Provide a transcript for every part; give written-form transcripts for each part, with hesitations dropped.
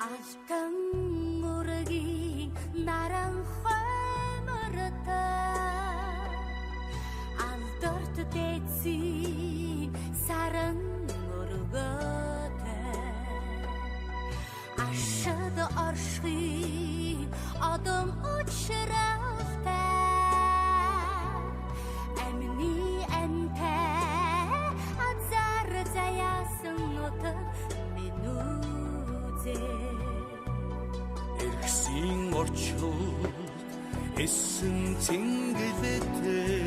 아직은 모르긴 나랑 허물었다 알더도 됐지 사랑 모르거든 아셔도 어르신 어둠 우치럽다 애미니 엔테 아자르자야 승노트 Эргэсийн орчууд эссэн цэнгэлэтэй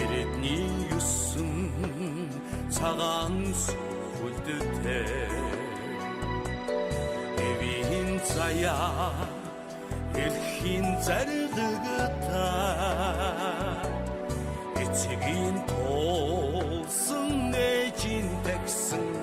Эрэдний юусэн цагаан сүлдтэй Эвийн заяа эрхийн зарилгатай Эцгийн тулсан ээжийн тагсан